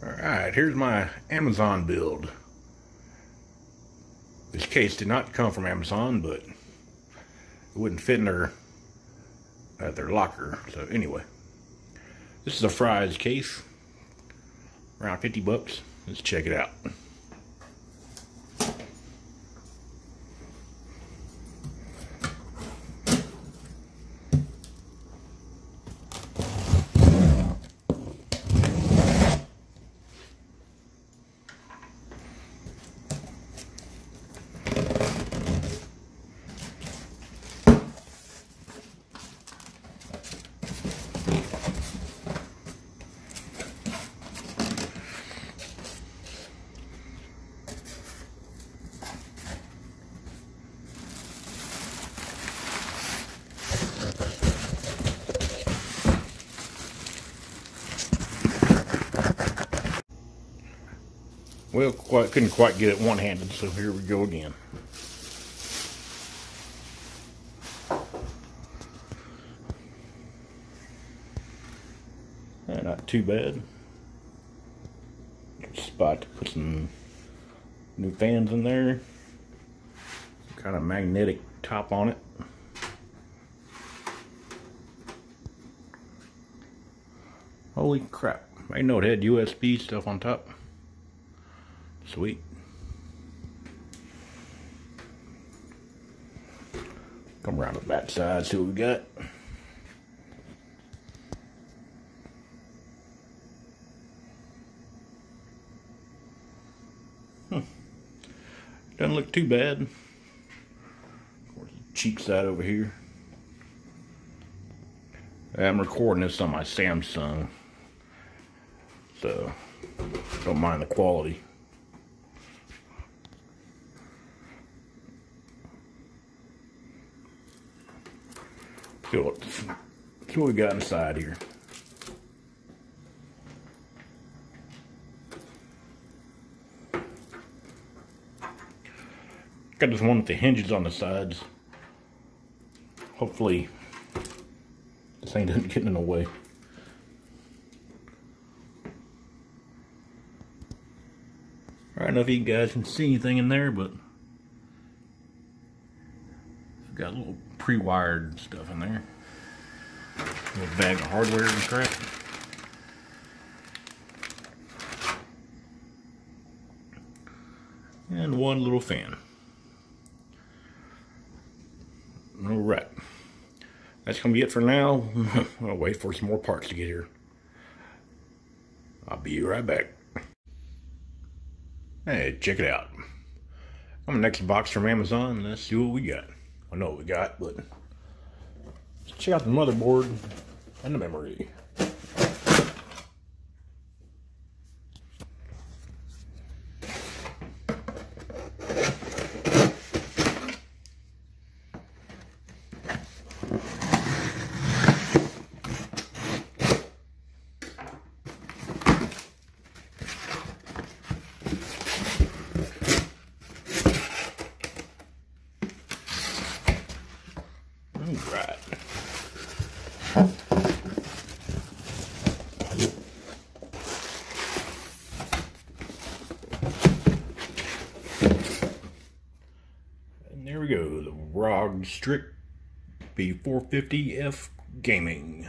Alright, here's my Amazon build. This case did not come from Amazon, but it wouldn't fit in their locker. So anyway, this is a Fry's case, around 50 bucks. Let's check it out. Well, couldn't quite get it one-handed, so here we go again. Not too bad. Spot to put some new fans in there. Some kind of magnetic top on it. Holy crap. I didn't know it had USB stuff on top. Sweet. Come around the back side, see what we got. Doesn't look too bad. Of course, the cheap side over here. I'm recording this on my Samsung, so don't mind the quality. See what we got inside here. Got this one with the hinges on the sides. Hopefully this thing doesn't get in the way. I don't know if you guys can see anything in there, but it's got a little pre-wired stuff in there. A little bag of hardware and crap. And one little fan. Alright. That's going to be it for now. I'll wait for some more parts to get here. I'll be right back. Hey, check it out. I'm the next box from Amazon. Let's see what we got. I know what we got, but let's check out the motherboard and the memory. Right. And there we go, the ROG Strix B450F Gaming.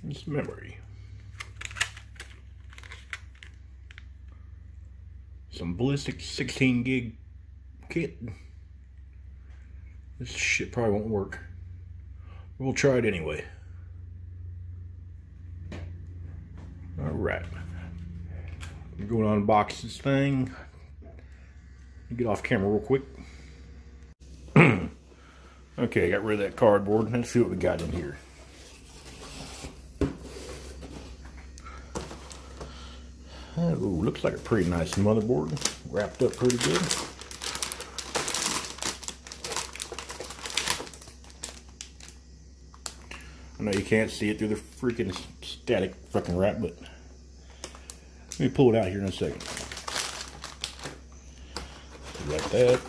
This memory. Some ballistic 16 gig kit. This shit probably won't work. We'll try it anyway. Alright. I'm going to unbox this thing. Get off camera real quick. Okay, got rid of that cardboard. Let's see what we got in here. Oh, looks like a pretty nice motherboard. Wrapped up pretty good. I know you can't see it through the freaking static fucking wrap, but let me pull it out here in a second. Like that.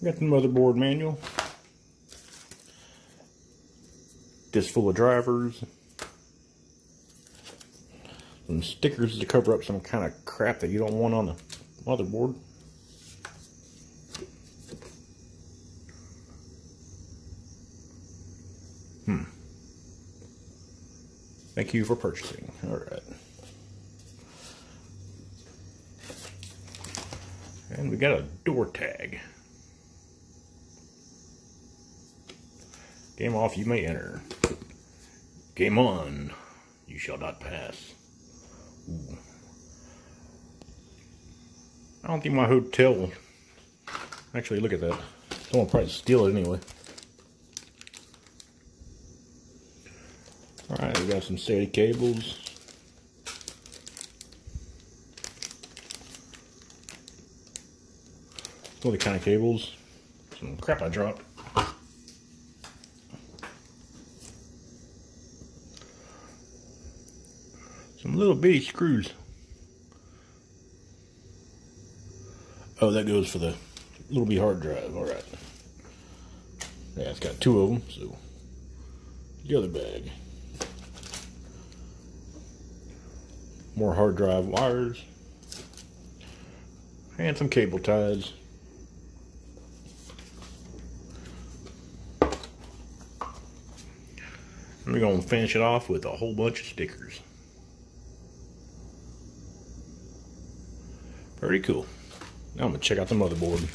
Got the motherboard manual. This full of drivers. Some stickers to cover up some kind of crap that you don't want on the motherboard. Thank you for purchasing. Alright. And we got a door tag. Game off, you may enter. Game on, you shall not pass. Ooh. I don't think my hotel will actually look at that. Someone will probably steal it anyway. Alright, we got some SATA cables. All the kind of cables. Some crap I dropped. Some little bitty screws. Oh, that goes for the little bitty hard drive. Alright. Yeah, it's got two of them, so the other bag. More hard drive wires. And some cable ties. And we're going to finish it off with a whole bunch of stickers. Pretty cool. Now I'm going to check out the motherboard.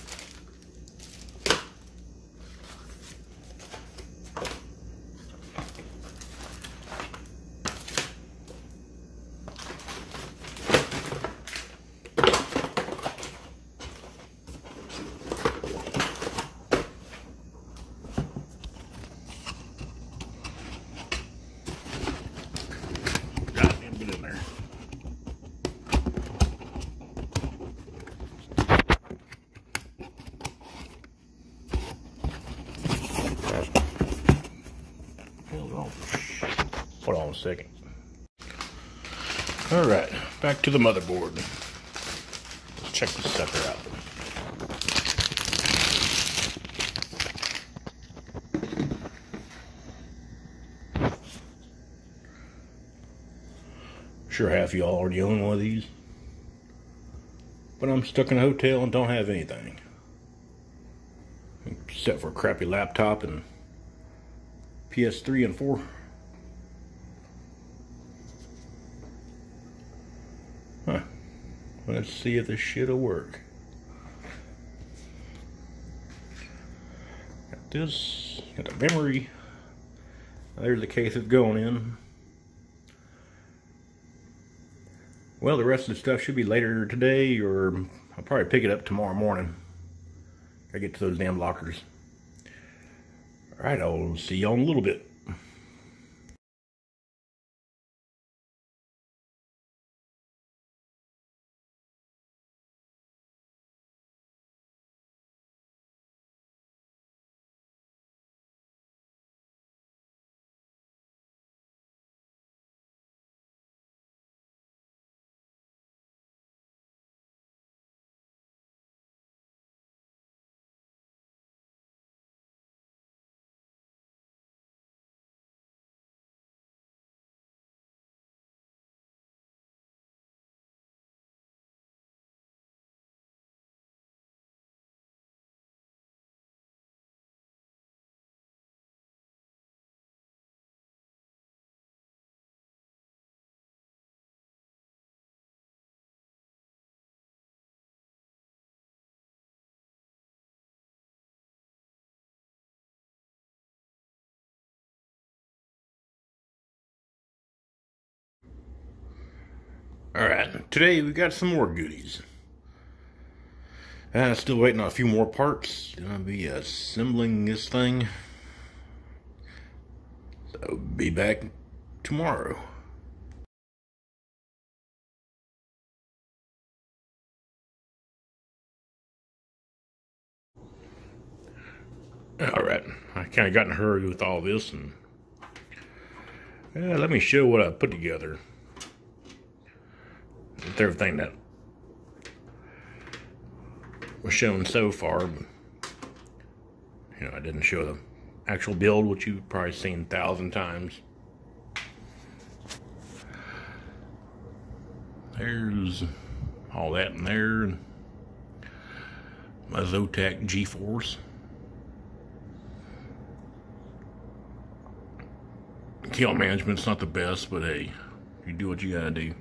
Hold on a second. Alright, back to the motherboard. Let's check this sucker out. Sure half of y'all already own one of these. But I'm stuck in a hotel and don't have anything. Except for a crappy laptop and PS3 and 4. Huh. Let's see if this shit'll work. Got this. Got the memory. There's the case it's going in. Well, the rest of the stuff should be later today, or I'll probably pick it up tomorrow morning. Gotta get to those damn lockers. Alright, I'll see y'all in a little bit. Alright, today we got some more goodies. Still waiting on a few more parts. Gonna be assembling this thing. So, be back tomorrow. Alright, I kind of got in a hurry with all this, and let me show what I put together. With everything that was shown so far. You know, I didn't show the actual build, which you've probably seen 1,000 times. There's all that in there. My Zotac G-Force. Keel management's not the best, but hey, you do what you gotta do.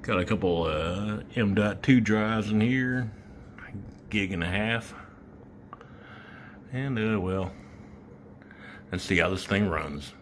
Got a couple M.2 drives in here, 1.5 gigs. And well, let's see how this thing runs.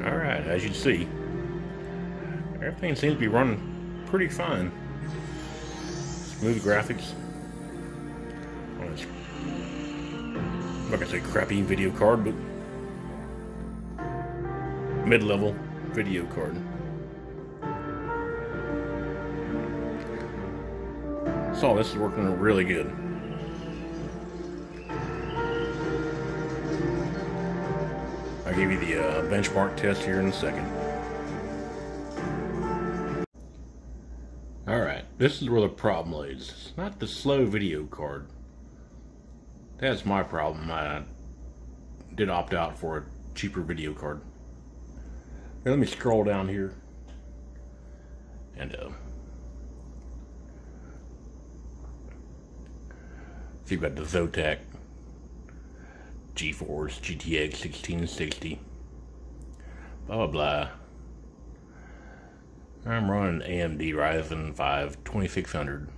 Alright, as you can see, everything seems to be running pretty fine. Smooth graphics. On this, I'm not gonna say crappy video card, but mid-level video card. So this is working really good. I'll give you the benchmark test here in a second. Alright, this is where the problem lays. It's not the slow video card. That's my problem. I did opt out for a cheaper video card. Now let me scroll down here. And so you've got the Zotac G-Force GTX 1660, blah blah blah. I'm running AMD Ryzen 5 2600.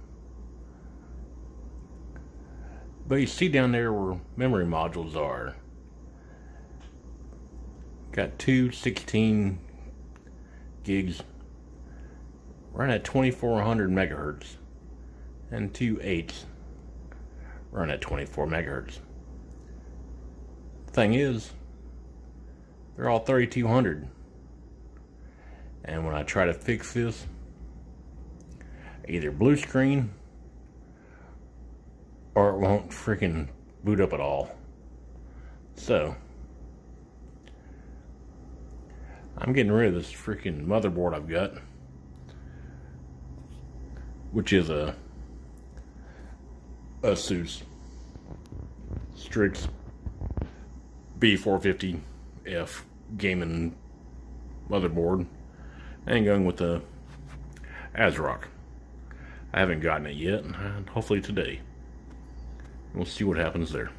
But you see down there where memory modules are. Got two 16 gigs run at 2400 megahertz and two 8s run at 24 megahertz. Thing is, they're all 3200, and when I try to fix this, either blue screen or it won't freaking boot up at all. So I'm getting rid of this freaking motherboard I've got, which is a Asus Strix B450F gaming motherboard, and going with the ASRock. I haven't gotten it yet, and hopefully today. We'll see what happens there.